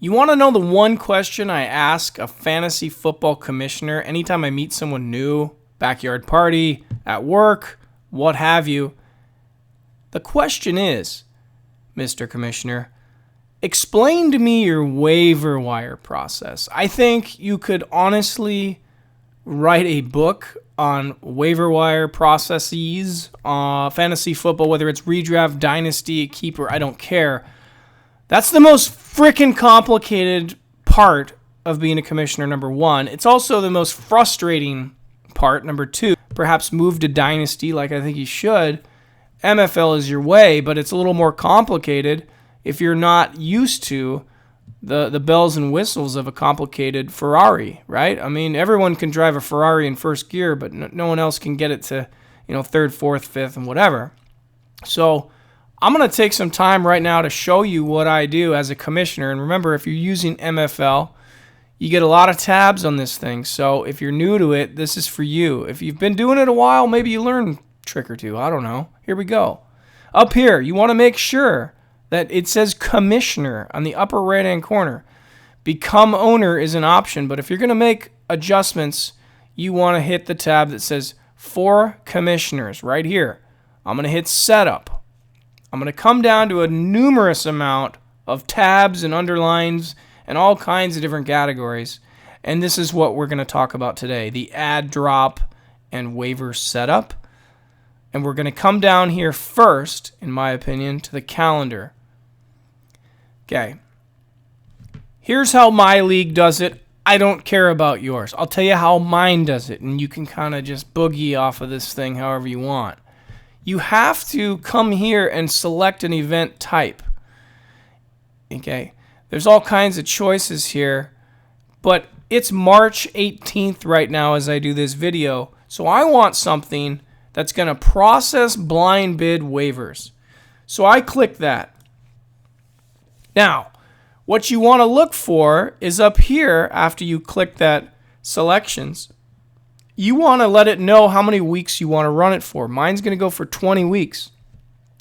You want to know the one question I ask a fantasy football commissioner anytime I meet someone new, backyard party, at work, what have you? The question is, Mr. Commissioner, explain to me your waiver wire process. I think you could honestly write a book on waiver wire processes, fantasy football, whether it's redraft, dynasty, keeper, I don't care. That's the most freaking complicated part of being a commissioner, number one. It's also the most frustrating part, number two. Perhaps move to dynasty like I think you should. MFL is your way, but it's a little more complicated if you're not used to the bells and whistles of a complicated Ferrari, right? I mean, everyone can drive a Ferrari in first gear, but no one else can get it to, third, fourth, fifth, and whatever. So I'm going to take some time right now to show you what I do as a commissioner. And remember, if you're using MFL, you get a lot of tabs on this thing. So if you're new to it, this is for you. If you've been doing it a while, maybe you learn a trick or two. I don't know. Here we go. Up here, you want to make sure that it says commissioner on the upper right-hand corner. Become owner is an option, but if you're going to make adjustments, you want to hit the tab that says for commissioners right here. I'm going to hit setup. I'm going to come down to a numerous amount of tabs and underlines and all kinds of different categories. And this is what we're going to talk about today, the add, drop, and waiver setup. And we're going to come down here first, in my opinion, to the calendar. Okay. Here's how my league does it. I don't care about yours. I'll tell you how mine does it, and you can kind of just boogie off of this thing however you want. You have to come here and select an event type. Okay. There's all kinds of choices here, but it's March 18th right now as I do this video. So I want something that's going to process blind bid waivers. So I click that. Now, what you want to look for is up here after you click that selections. You want to let it know how many weeks you want to run it for. Mine's going to go for 20 weeks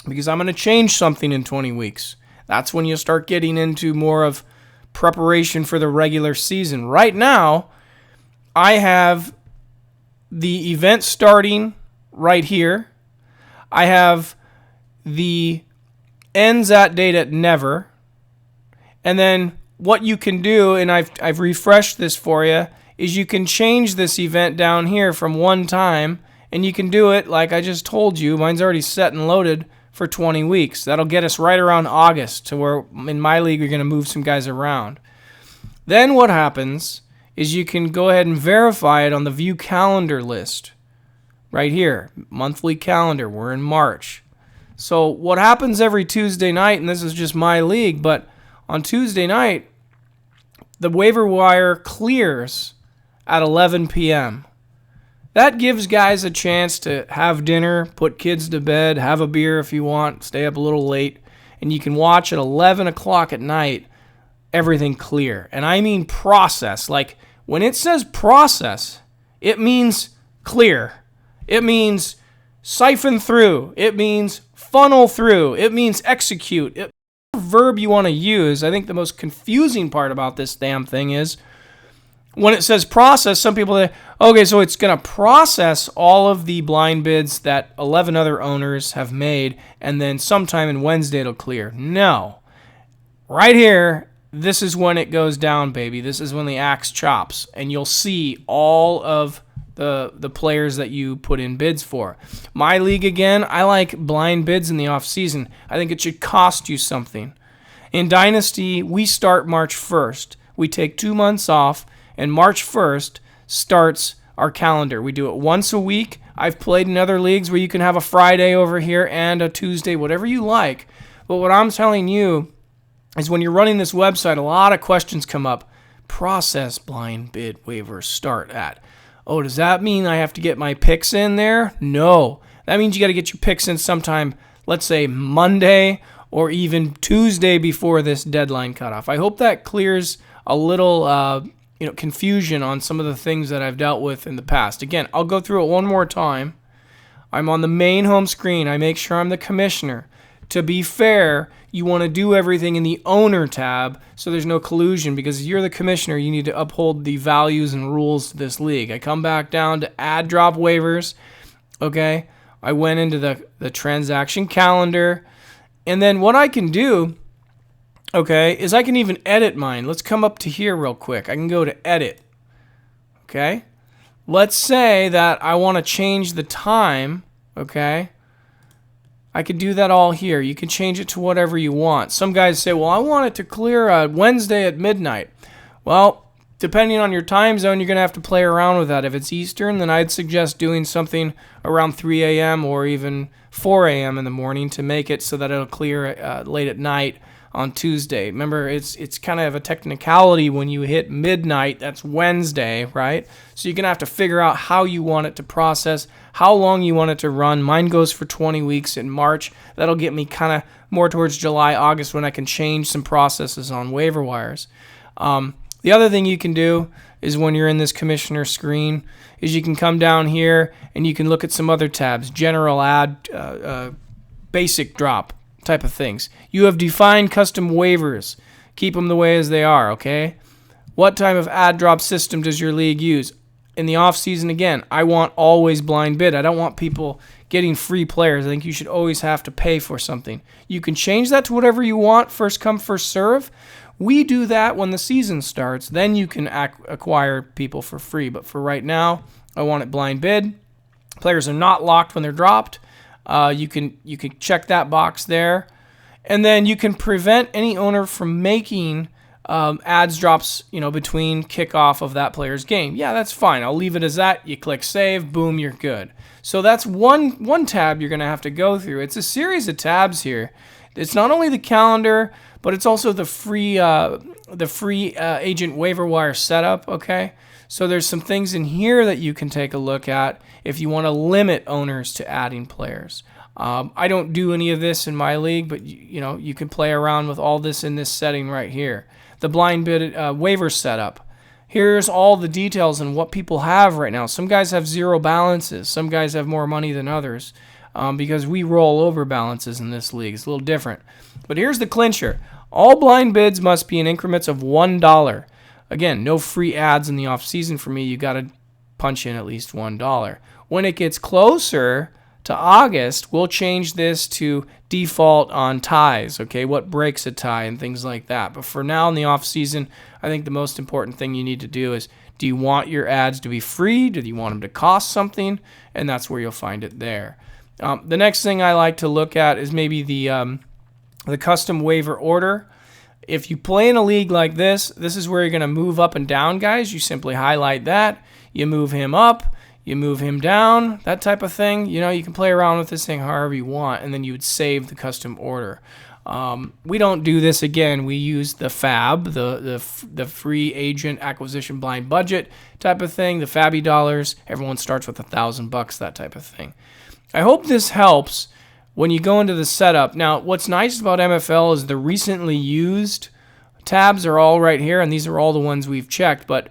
because I'm going to change something in 20 weeks. That's when you start getting into more of preparation for the regular season. Right now, I have the event starting right here. I have the ends at date at never. And then what you can do, and I've refreshed this for you, is you can change this event down here from one time, and you can do it like I just told you. Mine's already set and loaded for 20 weeks. That'll get us right around August to where in my league we're going to move some guys around. Then what happens is you can go ahead and verify it on the view calendar list. Right here, monthly calendar, we're in March. So what happens every Tuesday night, and this is just my league, but on Tuesday night, the waiver wire clears at 11 p.m. That gives guys a chance to have dinner, put kids to bed, have a beer if you want, stay up a little late, and you can watch at 11 o'clock at night, everything clear. And I mean process. Like when it says process, it means clear. It means siphon through. It means funnel through. It means execute. Verb you want to use. I think the most confusing part about this damn thing is when it says process, some people say, okay, so it's going to process all of the blind bids that 11 other owners have made, and then sometime in Wednesday it'll clear. No. Right here, this is when it goes down, baby. This is when the axe chops, and you'll see all of the players that you put in bids for. My league, again, I like blind bids in the off season. I think it should cost you something. In Dynasty, we start March 1st. We take 2 months off, and March 1st starts our calendar. We do it once a week. I've played in other leagues where you can have a Friday over here and a Tuesday, whatever you like. But what I'm telling you is when you're running this website, a lot of questions come up. Process blind bid waivers start at. Oh, does that mean I have to get my picks in there? No. That means you got to get your picks in sometime, let's say Monday or even Tuesday before this deadline cutoff. I hope that clears a little confusion on some of the things that I've dealt with in the past. Again, I'll go through it one more time. I'm on the main home screen. I make sure I'm the commissioner. to be fair, you want to do everything in the owner tab so there's no collusion, because you're the commissioner. You need to uphold the values and rules of this league. I come back down to add drop waivers. Okay, I went into the transaction calendar, and then what I can do, okay, is I can even edit mine. Let's come up to here real quick. I can go to edit. Okay, let's say that I want to change the time. Okay, I could do that all here. You can change it to whatever you want. Some guys say, well, I want it to clear Wednesday at midnight. Well, depending on your time zone, you're going to have to play around with that. If it's Eastern, then I'd suggest doing something around 3 a.m. or even 4 a.m. in the morning to make it so that it'll clear late at night on Tuesday. Remember, it's kind of a technicality when you hit midnight. That's Wednesday, right? So you're going to have to figure out how you want it to process, how long you want it to run. Mine goes for 20 weeks in March. That'll get me kind of more towards July, August, when I can change some processes on waiver wires. The other thing you can do is when you're in this commissioner screen is you can come down here and you can look at some other tabs, general add, basic drop type of things. You have defined custom waivers. Keep them the way as they are, okay? What type of add drop system does your league use? In the off season, again, I want always blind bid. I don't want people getting free players. I think you should always have to pay for something. You can change that to whatever you want, first come, first serve. We do that when the season starts. Then you can acquire people for free. But for right now, I want it blind bid. Players are not locked when they're dropped. You can check that box there. And then you can prevent any owner from making ads drops, between kickoff of that player's game. Yeah, that's fine. I'll leave it as that. You click save, boom, you're good. So that's one tab you're going to have to go through. It's a series of tabs here. It's not only the calendar, but it's also the free agent waiver wire setup, okay? So there's some things in here that you can take a look at if you want to limit owners to adding players. I don't do any of this in my league, but you can play around with all this in this setting right here. The blind bid waiver setup. Here's all the details and what people have right now. Some guys have zero balances. Some guys have more money than others because we roll over balances in this league. It's a little different. But here's the clincher. All blind bids must be in increments of $1. Again, no free ads in the off season for me. You got to punch in at least $1. When it gets closer to August, we'll change this to default on ties, okay? What breaks a tie and things like that. But for now in the off season, I think the most important thing you need to do is, do you want your ads to be free? Do you want them to cost something? And that's where you'll find it there. The next thing I like to look at is maybe the custom waiver order. If you play in a league like this is where you're going to move up and down, guys. You simply highlight that. You move him up. You move him down, that type of thing. You can play around with this thing however you want, and then you would save the custom order. We don't do this again. We use the FAB, the free agent acquisition blind budget type of thing, the Fabby dollars. Everyone starts with $1,000, that type of thing. I hope this helps when you go into the setup. Now, what's nice about MFL is the recently used tabs are all right here, and these are all the ones we've checked, but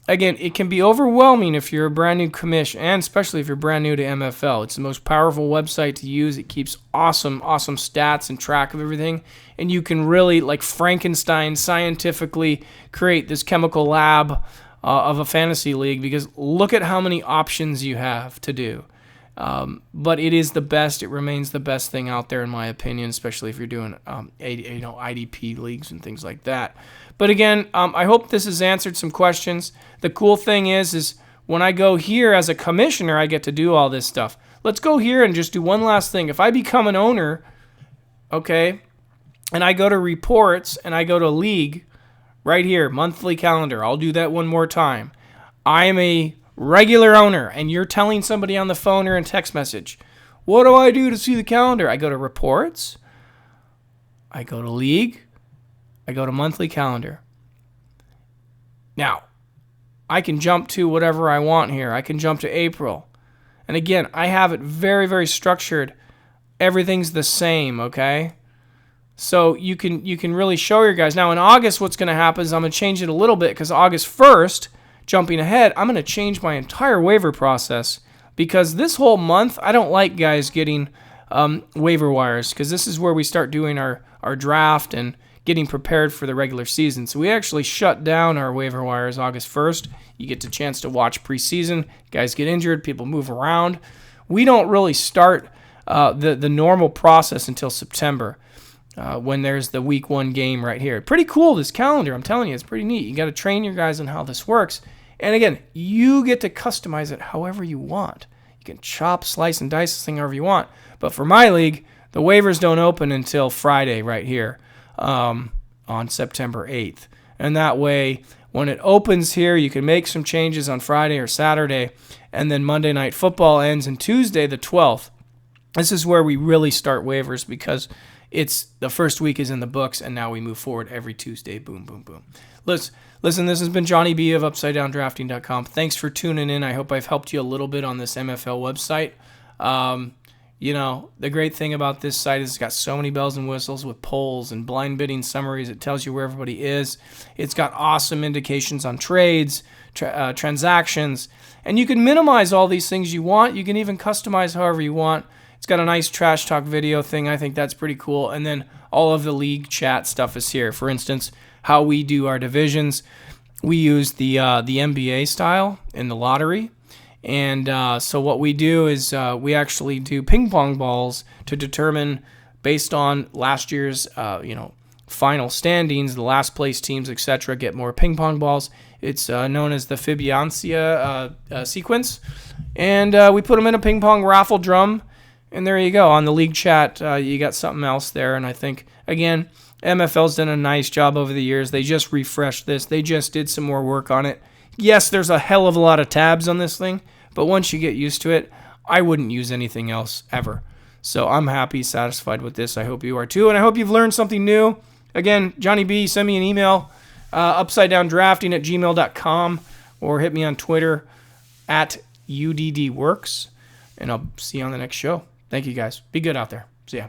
again, it can be overwhelming if you're a brand new commish, and especially if you're brand new to MFL. It's the most powerful website to use. It keeps awesome stats and track of everything, and you can really, like Frankenstein, scientifically create this chemical lab of a fantasy league, because look at how many options you have to do. But it is the best. It remains the best thing out there, in my opinion, especially if you're doing IDP leagues and things like that. But again, I hope this has answered some questions. The cool thing is when I go here as a commissioner, I get to do all this stuff. Let's go here and just do one last thing. If I become an owner, okay, and I go to reports and I go to league, right here, monthly calendar. I'll do that one more time. I am a regular owner, and you're telling somebody on the phone or in text message, what do I do to see the calendar? I go to reports, I go to league, I go to monthly calendar. Now, I can jump to whatever I want here. I can jump to April. And again, I have it very, very structured. Everything's the same, okay? So you can really show your guys. Now in August, what's going to happen is I'm going to change it a little bit, because August 1st, jumping ahead, I'm going to change my entire waiver process, because this whole month, I don't like guys getting waiver wires, because this is where we start doing our draft and getting prepared for the regular season. So we actually shut down our waiver wires August 1st. You get the chance to watch preseason. Guys get injured. People move around. We don't really start the normal process until September when there's the week 1 game right here. Pretty cool, this calendar. I'm telling you, it's pretty neat. You got to train your guys on how this works. And again, you get to customize it however you want. You can chop, slice, and dice this thing however you want. But for my league, the waivers don't open until Friday right here on September 8th. And that way, when it opens here, you can make some changes on Friday or Saturday. And then Monday Night Football ends on Tuesday the 12th. This is where we really start waivers because it's the first week is in the books, and now we move forward every Tuesday. Boom, boom, boom. Listen, this has been Johnny B of UpsideDownDrafting.com. Thanks for tuning in. I hope I've helped you a little bit on this MFL website. The great thing about this site is it's got so many bells and whistles with polls and blind bidding summaries. It tells you where everybody is. It's got awesome indications on trades, transactions, and you can minimize all these things you want. You can even customize however you want. It's got a nice trash talk video thing. I think that's pretty cool. And then all of the league chat stuff is here. For instance, how we do our divisions. We use the NBA style in the lottery. And so what we do is we actually do ping pong balls to determine, based on last year's final standings, the last place teams, etc., get more ping pong balls. It's known as the Fibonacci sequence. And we put them in a ping pong raffle drum. And there you go. On the league chat, you got something else there. And I think, again, MFL's done a nice job over the years. They just refreshed this. They just did some more work on it. Yes, there's a hell of a lot of tabs on this thing, but once you get used to it, I wouldn't use anything else ever. So I'm happy, satisfied with this. I hope you are too, and I hope you've learned something new. Again, Johnny B, send me an email, upsidedowndrafting@gmail.com, or hit me on Twitter @UDDWorks, and I'll see you on the next show. Thank you, guys. Be good out there. See ya.